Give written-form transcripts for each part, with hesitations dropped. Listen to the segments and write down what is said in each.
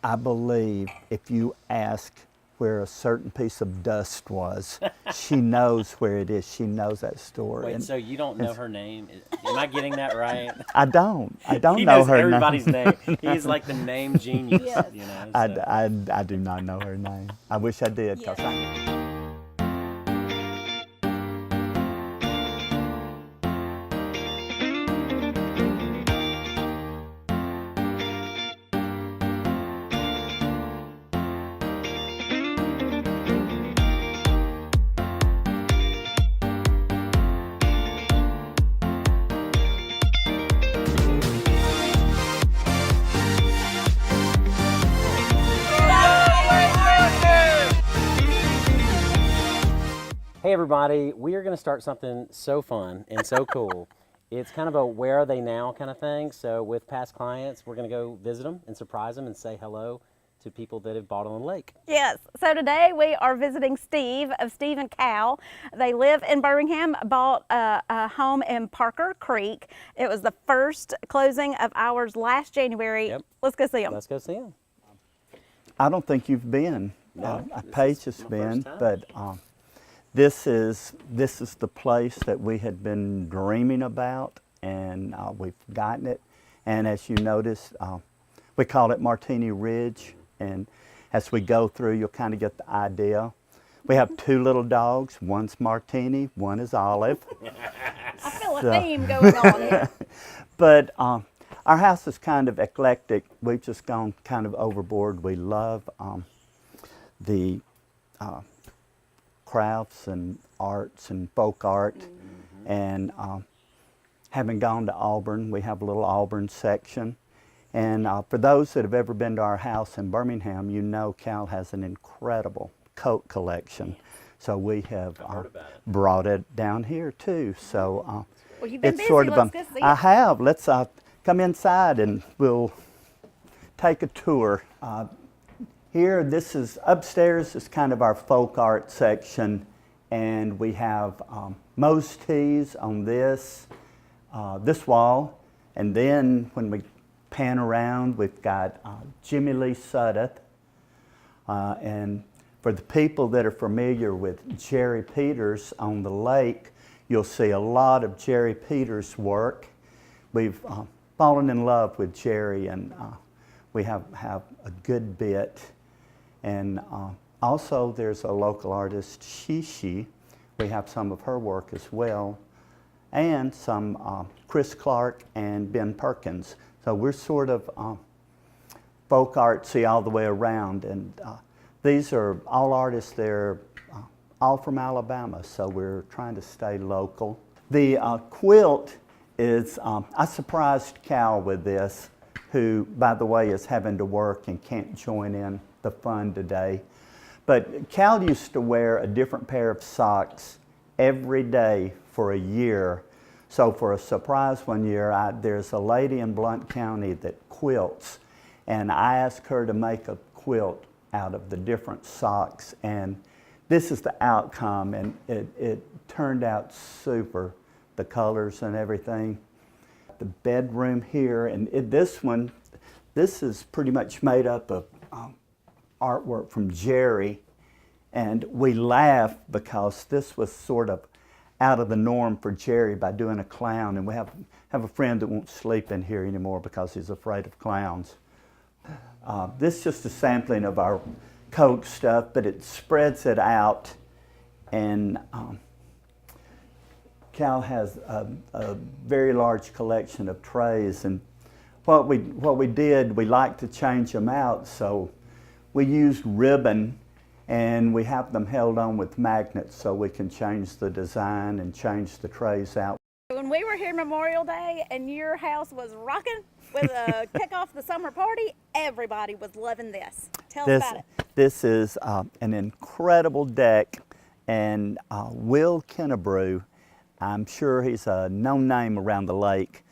I believe if you ask where a certain piece of dust was, she knows where it is. She knows that store. Wait, And so you don't know her name? Am I getting that right? I don't. I don't He know knows her everybody's name. name. He's like the name genius, Yes. you know. I, So. I do not know her name. I wish I did, because Yeah. I. Hey everybody, we are going to start something so fun and so cool. It's kind of a where are they now kind of thing. So with past clients, we're going to go visit them and surprise them and say hello to people that have bought on the lake. Yes, so today we are visiting Steve of Steve and Cal. They live in Birmingham, bought a home in Parker Creek. It was the first closing of ours last January. Yep. Let's go see them. Let's go see them. I don't think you've been. No, Paige this has is my been, first time. but this is the place that we had been dreaming about, and we've gotten it. And as you notice, we call it Martini Ridge, and as we go through, you'll kind of get the idea. We have two little dogs. One's Martini, one is Olive. I feel a So- theme going on here. But our house is kind of eclectic. We've just gone kind of overboard. We love the crafts and arts and folk art. And having gone to Auburn, we have a little Auburn section. And for those that have ever been to our house in Birmingham, you know Cal has an incredible coat collection. So we have heard about it. brought it down here too. So Well, you've been it's busy. sort of Let's go see I it. have. Let's come inside and we'll take a tour. Here, this is upstairs is kind of our folk art section, and we have Moe's Tees on this wall, and then when we pan around, we've got Jimmy Lee Sudduth, and for the people that are familiar with Jerry Peters on the lake, you'll see a lot of Jerry Peters' work. We've fallen in love with Jerry, and we have a good bit. And also there's a local artist, Shishi. We have some of her work as well. And some Chris Clark and Ben Perkins. So we're sort of folk artsy all the way around. And these are all artists, they're all from Alabama, so we're trying to stay local. The quilt is, I surprised Cal with this, who, by the way, is having to work and can't join in the fun today. But Cal used to wear a different pair of socks every day for a year. So for a surprise one year, there's a lady in Blount County that quilts, and I asked her to make a quilt out of the different socks, and this is the outcome, and it turned out super, the colors and everything. The bedroom here, and this is pretty much made up of artwork from Jerry, and we laugh because this was sort of out of the norm for Jerry by doing a clown, and we have a friend that won't sleep in here anymore because he's afraid of clowns. This is just a sampling of our coat stuff, but it spreads it out, and Cal has a very large collection of trays, and what we did, we like to change them out, so we used ribbon, and we have them held on with magnets so we can change the design and change the trays out. When we were here Memorial Day and your house was rocking with a kick off the summer party, everybody was loving this. Tell us about it. This is an incredible deck, and Will Kennebrew, I'm sure he's a known name around the lake.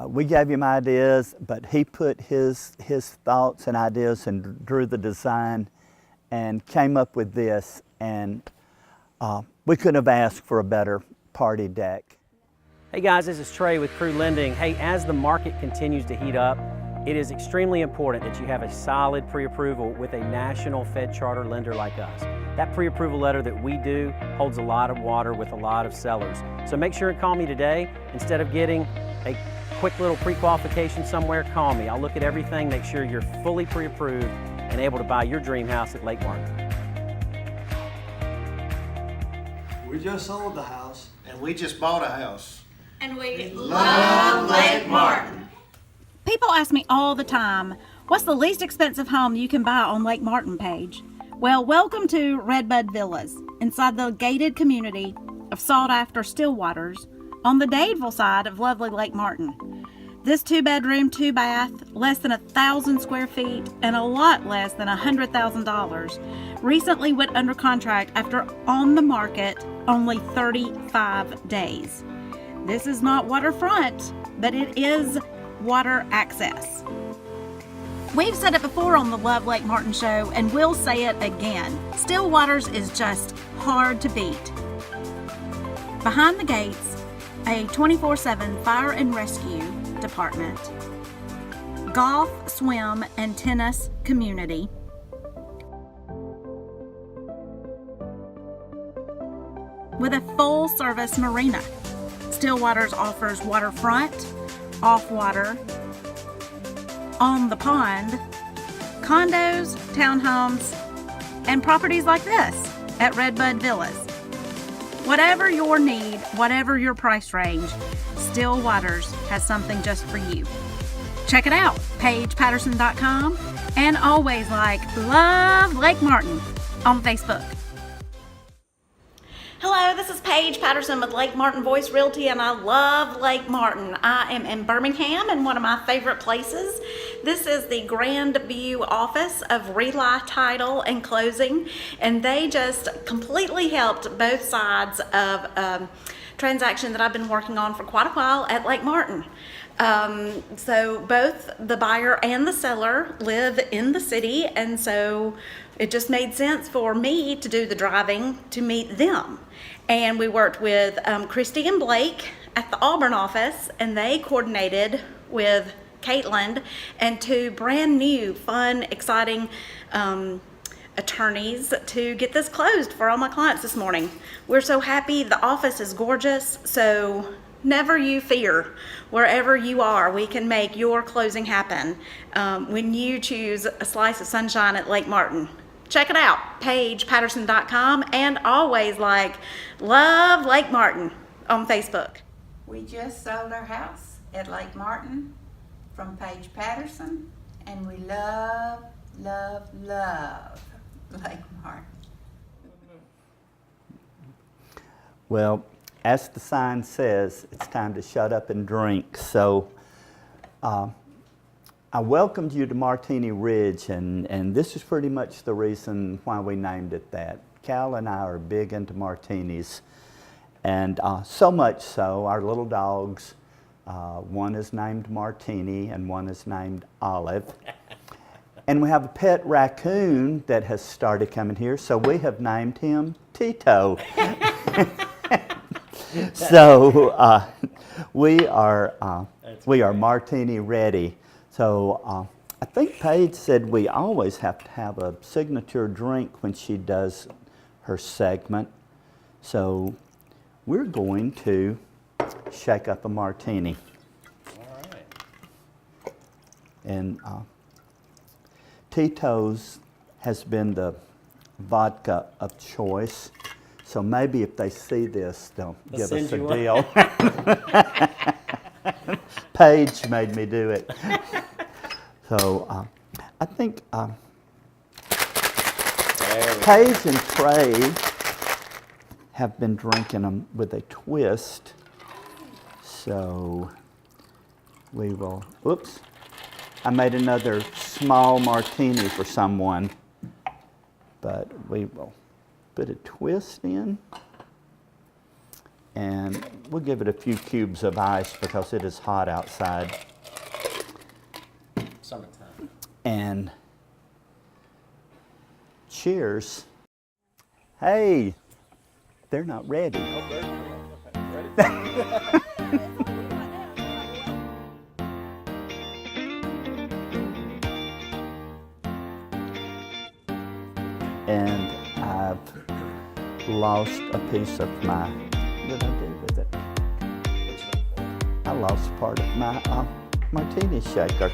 We gave him ideas, but he put his thoughts and ideas and drew the design and came up with this, and we couldn't have asked for a better party deck. Hey guys, this is Trey with Crew Lending. Hey, as the market continues to heat up, It is extremely important that you have a solid pre-approval with a national Fed charter lender like us. That pre-approval letter that we do holds a lot of water with a lot of sellers. So make sure and call me today. Instead of getting a quick little pre-qualification somewhere, call me. I'll look at everything, make sure you're fully pre-approved and able to buy your dream house at Lake Martin. We just sold the house. And we just bought a house. And we love Lake Martin. People ask me all the time, what's the least expensive home you can buy on Lake Martin page? Well, welcome to Redbud Villas, inside the gated community of sought-after Stillwaters on the Dadeville side of lovely Lake Martin. This 2-bedroom, 2-bath, less than 1,000 square feet and a lot less than $100,000 recently went under contract after on the market only 35 days. This is not waterfront, but it is water access. We've said it before on the Love Lake Martin show, and we'll say it again. Stillwaters is just hard to beat. Behind the gates, a 24/7 fire and rescue department, golf, swim, and tennis community, with a full-service marina. Stillwaters offers waterfront, off-water, on the pond, condos, townhomes, and properties like this at Redbud Villas. Whatever your need, whatever your price range, Stillwaters has something just for you. Check it out, PaigePatterson.com, and always Love Lake Martin on Facebook. Hello, this is Paige Patterson with Lake Martin Voice Realty, and I love Lake Martin. I am in Birmingham in one of my favorite places. This is the Grand View office of Rely Title and Closing, and they just completely helped both sides of a transaction that I've been working on for quite a while at Lake Martin. So both the buyer and the seller live in the city, and so it just made sense for me to do the driving to meet them. And we worked with Christy and Blake at the Auburn office, and they coordinated with Caitlin and 2 brand new, fun, exciting attorneys to get this closed for all my clients this morning. We're so happy. The office is gorgeous, so never you fear. Wherever you are, we can make your closing happen when you choose a slice of sunshine at Lake Martin. Check it out, PaigePatterson.com, and always Love Lake Martin on Facebook. We just sold our house at Lake Martin from Paige Patterson, and we love, love, love Lake Martin. Well, as the sign says, it's time to shut up and drink. So I welcomed you to Martini Ridge, and this is pretty much the reason why we named it that. Cal and I are big into martinis, and so much so, our little dogs, one is named Martini and one is named Olive. And we have a pet raccoon that has started coming here, so we have named him Tito. So we are martini ready. So I think Paige said we always have to have a signature drink when she does her segment. So we're going to shake up a martini. All right. And Tito's has been the vodka of choice. So maybe if they see this, they'll give us a deal. Paige made me do it. So I think Paige and Trey have been drinking them with a twist. So we will, oops, I made another small martini for someone, but we will put a twist in, and we'll give it a few cubes of ice because it is hot outside. Summertime. And cheers. Hey, they're not ready. and I've lost a piece of my, what did I do with it? I lost part of my martini shaker.